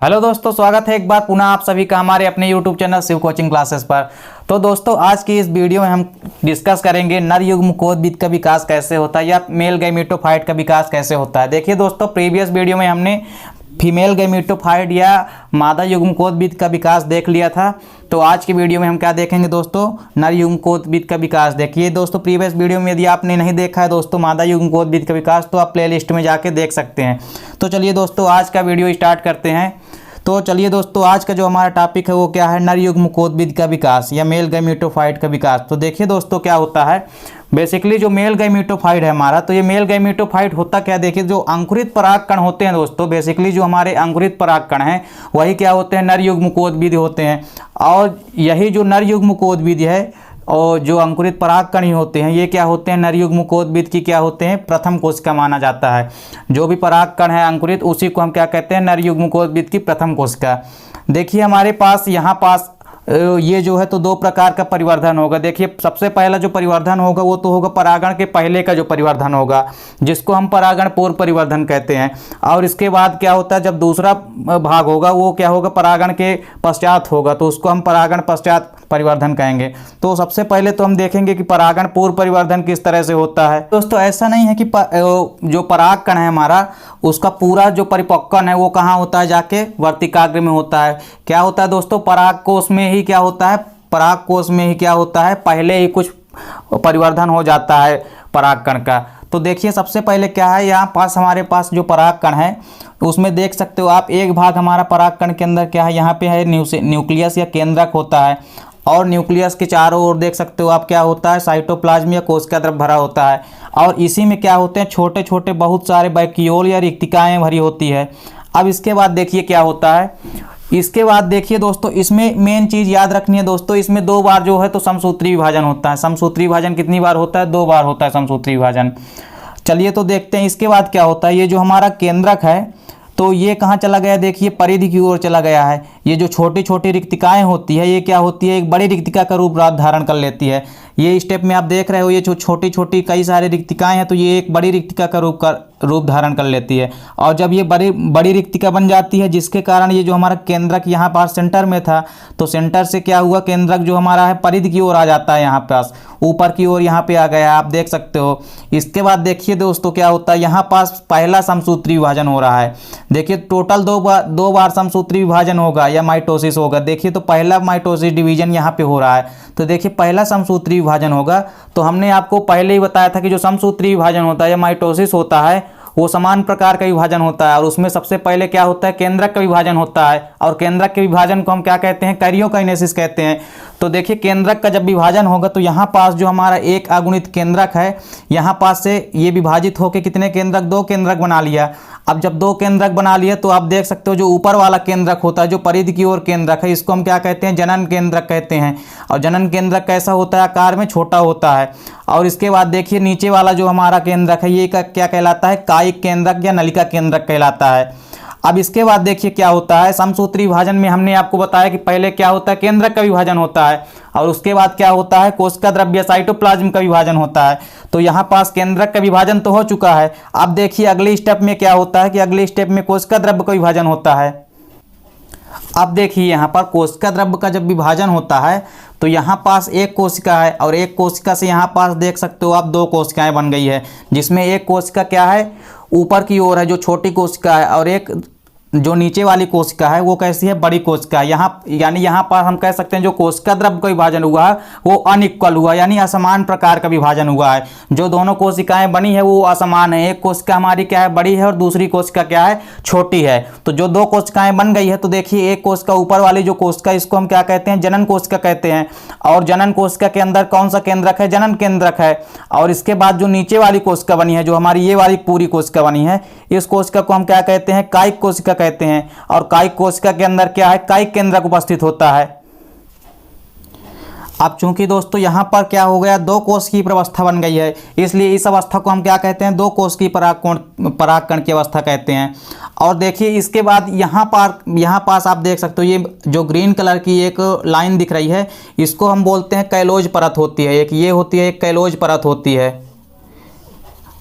Hello दोस्तों, स्वागत है एक बार पुनः आप सभी का हमारे अपने YouTube channel Shiv coaching classes पर। तो दोस्तों, आज की इस वीडियो में हम डिस्कस करेंगे नर युग्म कोदबिद का विकास कैसे होता है या मेल गैमेटोफाइट का विकास कैसे होता है। देखिए दोस्तों, प्रीवियस वीडियो में हमने फीमेल गैमेटोफाइट या मादा युग्म कोदबिद का विकास देख लिया था। तो आज की वीडियो में हम क्या देखेंगे दोस्तों, नर युग्म कोदबिद का विकास। देखिए दोस्तों, प्रीवियस वीडियो में यदि आपने नहीं देखा है दोस्तों मादा युग्म कोदबिद का विकास, तो आप प्लेलिस्ट में जाके देख सकते हैं। तो चलिए दोस्तों, आज का वीडियो स्टार्ट करते हैं। तो चलिए दोस्तों, आज का जो हमारा टॉपिक है वो क्या है, नर युग्म कोदबिद का विकास या मेल गैमेटोफाइट का विकास। तो देखिए दोस्तों, क्या होता है बेसिकली जो मेल गैमेटोफाइट है हमारा, तो ये मेल गैमेटोफाइट होता क्या, देखिए जो अंकुरित परागकण होते हैं दोस्तों, बेसिकली जो हमारे अंकुरित परागकण हैं वही क्या होते हैं, नर युग्म कोदबिद होते हैं। और यही जो नर युग्म कोदबिद है और जो अंकुरित परागकण ही होते हैं, ये क्या होते हैं, नर युग्म कोदबिद की क्या होते हैं, प्रथम कोशिका माना जाता है। जो भी परागकण है अंकुरित, उसी को हम क्या कहते हैं, नर युग्म कोदबिद की प्रथम कोशिका। देखिए हमारे पास यहाँ पास ये जो है तो दो प्रकार का परिवर्धन होगा। देखिए सबसे पहला जो परिवर्धन होगा वो तो होगा परागण के पहले का जो परिवर्धन होगा, जिसको हम परागण पूर्व परिवर्धन कहते हैं। और इसके बाद क्या होता है, जब दूसरा भाग होगा वो क्या होगा, परागण के पश्चात होगा, तो उसको हम परागण पश्चात परिवर्धन कहेंगे। तो सबसे पहले तो हम देखेंगे कि परागण पूर्व परिवर्धन किस तरह से होता है। दोस्तों ऐसा नहीं है कि जो परागकण है हमारा, उसका पूरा जो परिपक्वन है वो कहाँ होता है, जाके वर्तिकाग्र में होता है। क्या होता है दोस्तों, पराग कोश में ही क्या होता है, पराग कोश में ही क्या होता है, पहले ही कुछ परिवर्धन हो जाता है परागकण का। तो देखिए सबसे पहले क्या है, यहाँ पास हमारे पास जो परागकण है उसमें देख सकते हो आप, एक भाग हमारा परागकण के अंदर क्या है, यहाँ पे है न्यूक्लियस या केंद्रक होता है। और न्यूक्लियस के चारों ओर देख सकते हो आप क्या होता है, साइटोप्लाज्म या कोशिका द्रव्य भरा होता है। और इसी में क्या होते हैं, छोटे छोटे बहुत सारे वैक्यूल या रिक्तिकाएँ भरी होती है। अब इसके बाद देखिए क्या होता है, इसके बाद देखिए दोस्तों, इसमें मेन चीज़ याद रखनी है दोस्तों, इसमें दो बार जो है तो समसूत्री विभाजन होता है। समसूत्री विभाजन कितनी बार होता है, दो बार होता है समसूत्री विभाजन। चलिए तो देखते हैं इसके बाद क्या होता है। ये जो हमारा केंद्रक है तो ये कहाँ चला गया, देखिए परिधि की ओर चला गया है। ये जो छोटी छोटी रिक्तिकाएँ होती है ये क्या होती है, एक बड़ी रिक्तिका का रूप धारण कर लेती है। ये स्टेप में आप देख रहे हो, ये जो छोटी छोटी कई सारी रिक्तिकाएँ हैं तो ये एक बड़ी रिक्तिका का रूप धारण कर लेती है। और जब ये बड़ी रिक्तिका बन जाती है, जिसके कारण ये जो हमारा केंद्रक यहाँ पास सेंटर में था, तो सेंटर से क्या हुआ, केंद्रक जो हमारा है परिधि की ओर आ जाता है, यहाँ पास ऊपर की ओर यहाँ पे आ गया, आप देख सकते हो। इसके बाद देखिए दोस्तों क्या होता है, यहाँ पास पहला समसूत्री विभाजन हो रहा है। देखिए टोटल दो बार समसूत्री विभाजन होगा या माइटोसिस होगा। देखिए तो पहला माइटोसिस डिवीजन यहाँ पे हो रहा है, तो देखिए पहला समसूत्री विभाजन होगा। तो हमने आपको पहले ही बताया था कि जो समसूत्री विभाजन होता है या माइटोसिस होता है वो समान प्रकार का विभाजन होता है। और उसमें सबसे पहले क्या होता है, केंद्रक का विभाजन होता है। और केंद्रक के विभाजन को हम क्या कहते हैं, कैरियोकाइनेसिस कहते हैं। तो देखिए केंद्रक का जब विभाजन होगा तो यहाँ पास जो हमारा एक अगुणित केंद्रक है, यहाँ पास से ये विभाजित होकर कितने केंद्रक, दो केंद्रक बना लिया। अब जब दो केंद्रक बना लिए तो आप देख सकते हो जो ऊपर वाला केंद्रक होता है, जो परिधि की ओर केंद्रक है, इसको हम क्या कहते हैं, जनन केंद्रक कहते हैं। और जनन केंद्रक कैसा होता है, आकार में छोटा होता है। और इसके बाद देखिए नीचे वाला जो हमारा केंद्रक है ये क्या कहलाता है, कायिक केंद्रक या नलिका केंद्रक कहलाता है। अब इसके बाद देखिए क्या होता है, समसूत्री विभाजन में हमने आपको बताया कि पहले क्या होता है, केंद्रक का विभाजन होता है। और उसके बाद क्या होता है, कोशिका द्रव्य साइटोप्लाज्म का विभाजन होता है। तो यहाँ पास केंद्रक का विभाजन तो हो चुका है। अब देखिए अगले स्टेप में क्या होता है कि अगले स्टेप में कोशिका द्रव्य का विभाजन होता है। अब देखिए यहाँ पर कोशिका द्रव्य का जब विभाजन होता है तो यहाँ पास एक कोशिका है और एक कोशिका से यहाँ पास देख सकते हो आप दो कोशिकाएं बन गई है, जिसमें एक कोशिका क्या है, ऊपर की ओर है जो छोटी कोशिका है, और एक जो नीचे वाली कोशिका है वो कैसी है, बड़ी कोशिका। यहाँ यानी यहाँ पर हम कह सकते हैं जो कोशिका द्रव्य का विभाजन हुआ है वो अनइक्वल हुआ, यानी असमान प्रकार का विभाजन हुआ है। जो दोनों कोशिकाएं बनी है वो असमान है, एक कोशिका हमारी क्या है, बड़ी है, और दूसरी कोशिका क्या है, छोटी है। तो जो दो कोशिकाएं बन गई है तो देखिए एक कोशिका ऊपर वाली जो कोशिका, इसको हम क्या कहते हैं, जनन कोशिका कहते हैं। और जनन कोशिका के अंदर कौन सा केंद्रक है, जनन केंद्रक है। और इसके बाद जो नीचे वाली कोशिका बनी है, जो हमारी ये वाली पूरी कोशिका बनी है, इस कोशिका को हम क्या कहते हैं, कायिक कोशिका कहते हैं। और कायिक कोशिका के अंदर क्या है, कायिक केंद्रक उपस्थित होता है। अब चूंकि दोस्तों यहाँ पर क्या हो गया, दो कोश की प्रवस्था बन गई है, इसलिए इस अवस्था को हम क्या कहते हैं, दो कोश की परागकण की अवस्था कहते हैं। और देखिए इसके बाद यहाँ पास आप देख सकते हो ये जो ग्रीन कलर की एक लाइन दिख रही है, इसको हम बोलते हैं कैलोज परत होती है। एक ये होती है, एक कैलोज परत होती है।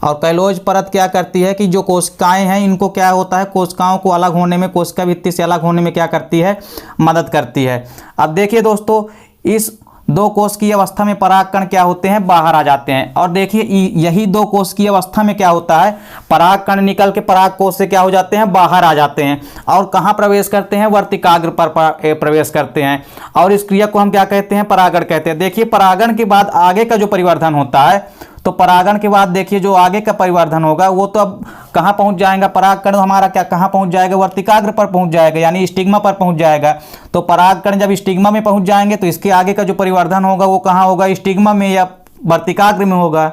और कैलोज परत क्या करती है कि जो कोशिकाएं हैं इनको क्या होता है, कोशिकाओं को अलग होने में, कोशिका भित्ति से अलग होने में क्या करती है, मदद करती है। अब देखिए दोस्तों, इस दो कोश की अवस्था में परागकण क्या होते हैं, बाहर आ जाते हैं। और देखिए यही दो कोश की अवस्था में क्या होता है, परागकण निकल के पराग कोश से क्या हो जाते हैं, बाहर आ जाते हैं और कहाँ प्रवेश करते हैं, वर्तिकाग्र पर प्रवेश करते हैं। और इस क्रिया को हम क्या कहते हैं, परागण कहते हैं। देखिए परागण के बाद आगे का जो परिवर्धन होता है, तो परागण के बाद देखिए जो आगे का परिवर्धन होगा वो तो अब कहाँ पहुंच जाएगा, परागकण हमारा क्या कहाँ पहुंच जाएगा, वर्तिकाग्र पर पहुंच जाएगा, यानी स्टिग्मा पर पहुंच जाएगा। तो परागकण जब स्टिग्मा में पहुंच जाएंगे तो इसके आगे का जो परिवर्धन होगा वो कहाँ होगा, स्टिग्मा में या वर्तिकाग्र में होगा।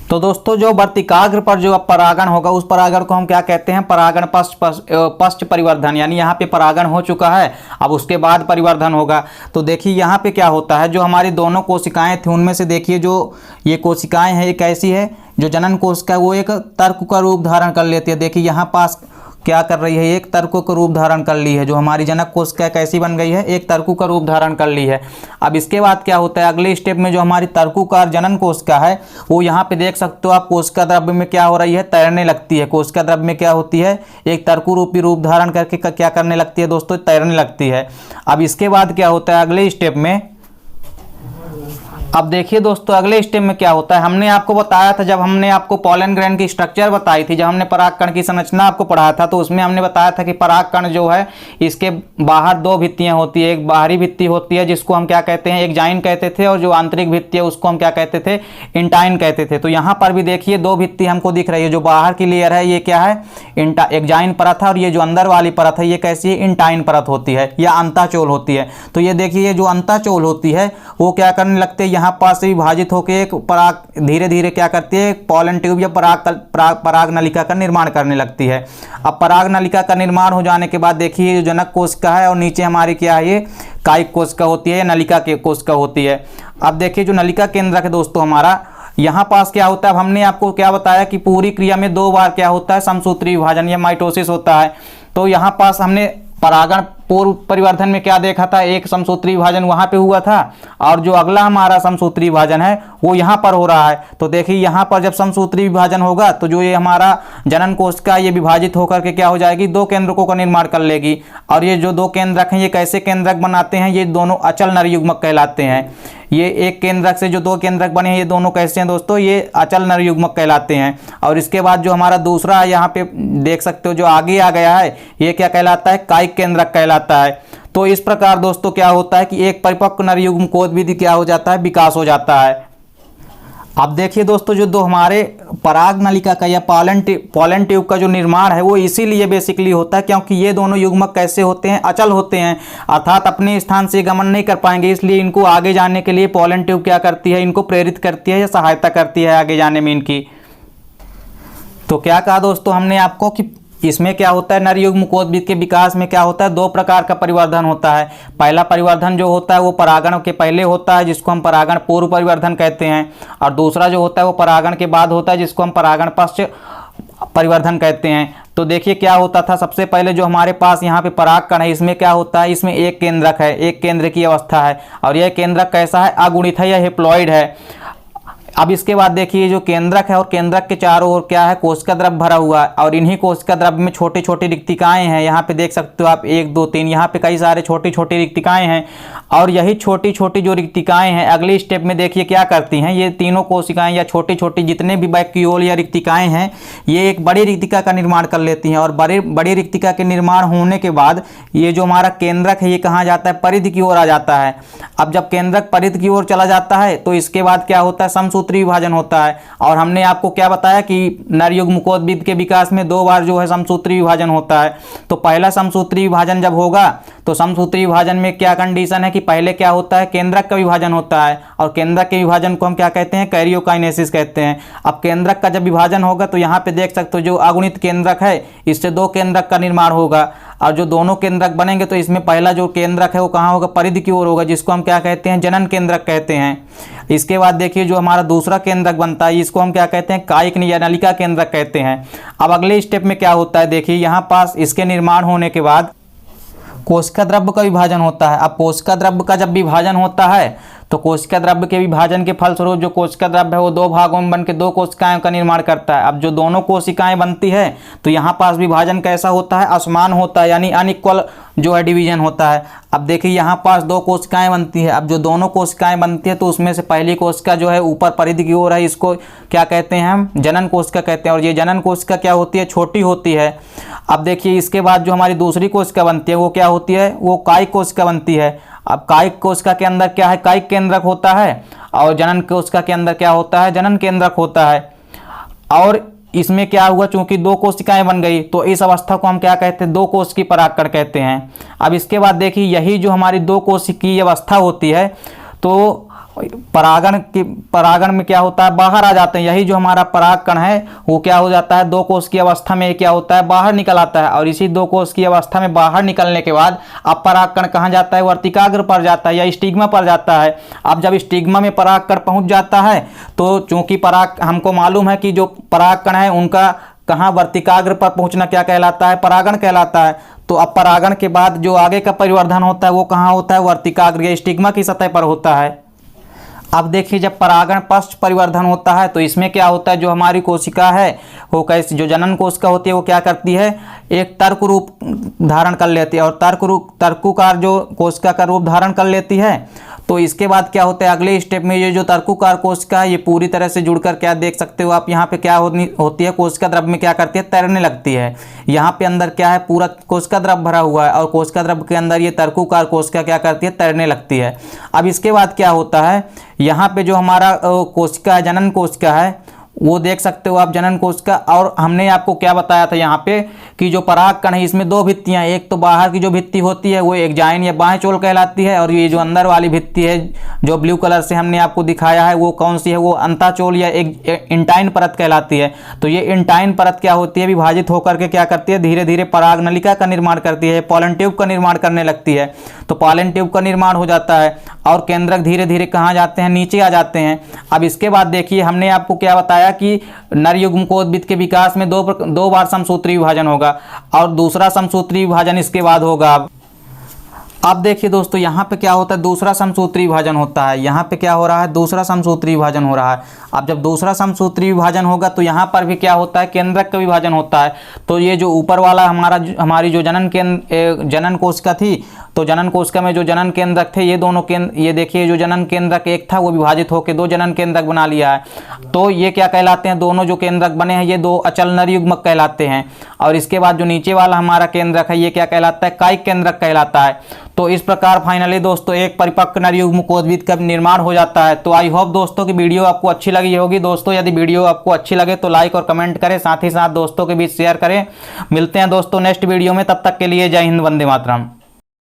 तो दोस्तों जो वर्तिकाग्र पर जो परागण होगा उस परागण को हम क्या कहते हैं, परागण पश्च परिवर्धन, यानी यहाँ पे परागण हो चुका है, अब उसके बाद परिवर्धन होगा। तो देखिए यहाँ पे क्या होता है, जो हमारी दोनों कोशिकाएं थी उनमें से देखिए जो ये कोशिकाएं हैं एक ऐसी है जो जनन कोशिका वो एक तर्क का रूप धारण कर लेती है। देखिए यहाँ पास क्या कर रही है, एक तर्कों का रूप धारण कर ली है। जो हमारी जनक कोशिका कैसी बन गई है, एक तर्कु का रूप धारण कर ली है। अब इसके बाद क्या होता है, अगले स्टेप में जो हमारी तर्कुकार जनन कोशिका है वो यहाँ पे देख सकते हो आप, कोशिका द्रव्य में क्या हो रही है, तैरने लगती है। कोशिका द्रव्य में क्या होती है, एक तर्कु रूपी रूप धारण करके क्या करने लगती है दोस्तों, तैरने लगती है। अब इसके बाद क्या होता है अगले स्टेप में, अब देखिए दोस्तों अगले स्टेप में क्या होता है, हमने आपको बताया था जब हमने आपको पॉलन ग्रैंड की स्ट्रक्चर बताई थी, जब हमने परागकण की संरचना आपको पढ़ाया था, तो उसमें हमने बताया था कि परागकण जो है इसके बाहर दो भित्तियां होती है। एक बाहरी भित्ति होती है जिसको हम क्या कहते हैं, एक्जाइन कहते थे, और जो आंतरिक भित्ति है उसको हम क्या कहते थे, इंटाइन कहते थे। तो यहाँ पर भी देखिए दो भित्ति हमको दिख रही है। जो बाहर की लेयर है ये क्या है, एक्जाइन परत है, और ये जो अंदर वाली परत है ये कैसी है, इंटाइन परत होती है या अंताचोल होती है। तो ये देखिए ये जो अंताचोल होती है वो क्या करने लगते हैं, यहाँ पास से विभाजित होकर एक पराग धीरे धीरे क्या करती है, पॉलन ट्यूब या पराग नलिका का निर्माण करने लगती है। अब पराग नलिका का निर्माण हो जाने के बाद देखिए जो जनक कोशिका है और नीचे हमारी क्या है, ये कायिक कोशिका होती है या नलिका के कोशिका होती है। अब देखिए जो नलिका केंद्रक है दोस्तों हमारा, यहाँ पास क्या होता है, अब हमने आपको क्या बताया कि पूरी क्रिया में 2 बार क्या होता है, समसूत्री विभाजन या माइटोसिस होता है। तो यहाँ पास हमने परागण पूर्व परिवर्धन में क्या देखा था, एक समसूत्री विभाजन वहां पे हुआ था, और जो अगला हमारा समसूत्री विभाजन है वो यहाँ पर हो रहा है। तो देखिए यहाँ पर जब समसूत्री विभाजन होगा तो जो ये हमारा जनन कोशिका ये विभाजित होकर के क्या हो जाएगी, 2 केंद्रकों का निर्माण कर लेगी। और ये जो 2 केंद्रक हैं ये कैसे केंद्रक बनाते हैं, ये दोनों अचल नर युग्मक कहलाते हैं। ये एक केंद्रक से जो 2 केंद्रक बने हैं ये दोनों कैसे हैं दोस्तों, ये अचल नर युग्मक कहलाते हैं। और इसके बाद जो हमारा दूसरा यहाँ पे देख सकते हो जो आगे आ गया है ये क्या कहलाता है, कायिक केंद्रक कहलाता है। तो इस प्रकार दोस्तों क्या होता है कि एक परिपक्व नर युग्म कोशिका क्या हो जाता है, विकास हो जाता है। अब देखिए दोस्तों जो दो हमारे पराग नलिका का या पॉलन ट्यूब का जो निर्माण है वो इसीलिए बेसिकली होता है क्योंकि ये दोनों युग्मक कैसे होते हैं, अचल होते हैं, अर्थात अपने स्थान से गमन नहीं कर पाएंगे। इसलिए इनको आगे जाने के लिए पॉलन ट्यूब क्या करती है, इनको प्रेरित करती है या सहायता करती है आगे जाने में इनकी। तो क्या कहा दोस्तों हमने आपको कि इसमें क्या होता है, नर युग्म कोशिका के विकास में क्या होता है, 2 प्रकार का परिवर्धन होता है। पहला परिवर्धन जो होता है वो परागण के पहले होता है जिसको हम परागण पूर्व परिवर्धन कहते हैं, और दूसरा जो होता है वो परागण के बाद होता है जिसको हम परागण पश्च परिवर्धन कहते हैं। तो देखिए क्या होता था, सबसे पहले जो हमारे पास यहाँ पे परागकण है इसमें क्या होता है, इसमें एक केंद्रक है, एक केंद्र की अवस्था है, और यह केंद्रक कैसा है, अगुणित है या हेप्लॉइड है। अब इसके बाद देखिए जो केंद्रक है और केंद्रक के चारों ओर क्या है, कोशिका द्रव्य भरा हुआ है, और इन्हीं कोशिका द्रव्य में छोटी छोटी रिक्तिकाएं हैं। यहाँ पे देख सकते हो आप 1 2 3, यहाँ पे कई सारे छोटी छोटी रिक्तिकाएं हैं, और यही छोटी छोटी जो रिक्तिकाएं हैं अगले स्टेप में देखिए क्या करती हैं, ये तीनों कोशिकाएं या छोटी छोटी जितने भी वैक्यूल या रिक्तिकाएं हैं ये एक बड़ी रिक्तिका का निर्माण कर लेती हैं, और बड़ी रिक्तिका के निर्माण होने के बाद ये जो हमारा केंद्रक है ये कहाँ जाता है, परिधि की ओर आ जाता है। अब जब केंद्रक परिधि की ओर चला जाता है तो इसके बाद क्या होता है, समसूत्री विभाजन होता है। और हमने आपको क्या बताया कि नर युग्म कोशिका के विकास में 2 बार जो है समसूत्री विभाजन होता है। तो पहला समसूत्री विभाजन जब होगा तो समसूत्री विभाजन में क्या कंडीशन है कि पहले क्या होता है, केंद्रक का विभाजन होता है, और केंद्रक के विभाजन को हम क्या कहते हैं, कैरियोकाइनेसिस कहते हैं। अब केंद्रक का जब विभाजन होगा तो यहाँ पे देख सकते हो जो अगुणित केंद्रक है इससे 2 केंद्रक का निर्माण होगा, और जो दोनों केंद्रक बनेंगे तो इसमें पहला जो केंद्रक है वो कहाँ होगा, परिधि की ओर होगा, जिसको हम क्या कहते हैं, जनन केंद्रक कहते हैं। इसके बाद देखिए जो हमारा दूसरा केंद्रक बनता है इसको हम क्या कहते हैं, कायिक या नलिका केंद्रक कहते हैं। अब अगले स्टेप में क्या होता है, देखिए यहाँ पास इसके निर्माण होने के बाद कोशिका द्रव्य का विभाजन होता है। अब कोशिका द्रव्य का जब विभाजन होता है तो कोशिका द्रव्य के विभाजन के फलस्वरूप जो कोशिका द्रव्य है वो दो भागों में बनकर दो कोशिकाओं का निर्माण करता है। अब जो दोनों कोशिकाएं बनती है तो यहाँ पास विभाजन कैसा होता है, असमान होता है, यानी अनइक्वल जो है डिवीजन होता है। अब देखिए यहाँ पास दो कोशिकाएं बनती है। अब जो दोनों कोशिकाएं बनती है तो उसमें से पहली कोशिका जो है ऊपर परिधि की ओर है, इसको क्या कहते हैं हम, जनन कोशिका कहते हैं। और ये जनन कोशिका क्या होती है, छोटी होती है। अब देखिए इसके बाद जो हमारी दूसरी कोशिका बनती है वो क्या होती है, वो कायिक कोशिका बनती है। अब कायिक कोशिका के अंदर क्या है, कायिक केंद्रक होता है, और जनन कोशिका के अंदर क्या होता है, जनन केंद्रक होता है। और इसमें क्या हुआ, चूंकि दो कोशिकाएं बन गई तो इस अवस्था को हम क्या कहते हैं, दो कोशिकीय परागकण कहते हैं। अब इसके बाद देखिए यही जो हमारी दो कोशिकीय अवस्था होती है तो परागण में क्या होता है, बाहर आ जाते हैं। यही जो हमारा परागकण है वो क्या हो जाता है, दो कोशिकीय अवस्था में क्या होता है, बाहर निकल आता है। और इसी दो कोशिकीय अवस्था में बाहर निकलने के बाद अब परागकण कहाँ जाता है, वर्तिकाग्र पर जाता है या स्टिग्मा पर जाता है। अब जब स्टिग्मा में परागकण पहुंच जाता है तो चूंकि हमको मालूम है कि जो परागकण है उनका कहाँ, वर्तिकाग्र पर पहुंचना क्या कहलाता है, परागण कहलाता है। तो अब परागण के बाद जो आगे का परिवर्धन होता है वो कहाँ होता है, वर्तिकाग्र या स्टिग्मा की सतह पर होता है। अब देखिए जब परागण पश्च परिवर्धन होता है तो इसमें क्या होता है, जो हमारी कोशिका है वो कैसे, जो जनन कोशिका होती है वो क्या करती है, एक तर्क रूप धारण कर लेती है। और तर्कुकार जो कोशिका का रूप धारण कर लेती है तो इसके बाद क्या होता है, अगले स्टेप में ये जो तर्कुकार कोशिका है ये पूरी तरह से जुड़कर क्या देख सकते हो आप, यहाँ पे क्या होती है, कोशिका द्रव्य में क्या करती है, तैरने लगती है। यहाँ पे अंदर क्या है, पूरा कोशिका द्रव्य भरा हुआ है और कोशिका द्रव्य के अंदर ये तर्कुकार कोशिका क्या करती है, तैरने लगती है। अब इसके बाद क्या होता है, यहाँ पे जो हमारा कोशिका है, जनन कोशिका है, वो देख सकते हो आप, जनन कोशिका। और हमने आपको क्या बताया था यहाँ पे कि जो परागकण है इसमें दो भित्तियाँ, एक तो बाहर की जो भित्ति होती है वो एक्जाइन या बाएं चोल कहलाती है, और ये जो अंदर वाली भित्ति है जो ब्लू कलर से हमने आपको दिखाया है वो कौन सी है, वो अंताचोल या एक इंटाइन परत कहलाती है। तो ये इंटाइन परत क्या होती है, विभाजित होकर के क्या करती है, धीरे धीरे पराग नलिका का निर्माण करती है, पॉलन ट्यूब का निर्माण करने लगती है। तो पॉलन ट्यूब का निर्माण हो जाता है और केंद्रक धीरे धीरे कहाँ जाते हैं, नीचे आ जाते हैं। अब इसके बाद देखिए हमने आपको क्या बताया कि नर युग्मकोद्भिद के विकास में दो बार समसूत्री विभाजन होगा और दूसरा समसूत्री विभाजन इसके बाद होगा। अब देखिए दोस्तों यहाँ पे क्या होता है, दूसरा समसूत्री विभाजन होता है। यहाँ पे क्या हो रहा है, दूसरा समसूत्री विभाजन हो रहा है। अब जब दूसरा समसूत्री विभाजन होगा तो यहाँ पर भी क्या होता है, केंद्रक का विभाजन होता है। तो ये जो ऊपर वाला हमारी जो जनन कोशिका थी, तो जनन कोशिका में जो जनन केंद्रक थे ये दोनों ये देखिए जो जनन केंद्रक एक था वो विभाजित होकर दो जनन केंद्रक बना लिया है। तो ये क्या कहलाते हैं, दोनों जो केंद्रक बने हैं ये दो अचल नर युग्मक कहलाते हैं। और इसके बाद जो नीचे वाला हमारा केंद्रक है ये क्या कहलाता है, कायिक केंद्रक कहलाता है। तो इस प्रकार फाइनली दोस्तों एक परिपक्व नर युग्मकोद्भिद का निर्माण हो जाता है। तो आई होप दोस्तों की वीडियो आपको अच्छी लगी होगी। दोस्तों यदि वीडियो आपको अच्छी लगे तो लाइक और कमेंट करें, साथ ही साथ दोस्तों के बीच शेयर करें। मिलते हैं दोस्तों नेक्स्ट वीडियो में, तब तक के लिए जय हिंद, वंदे मातरम।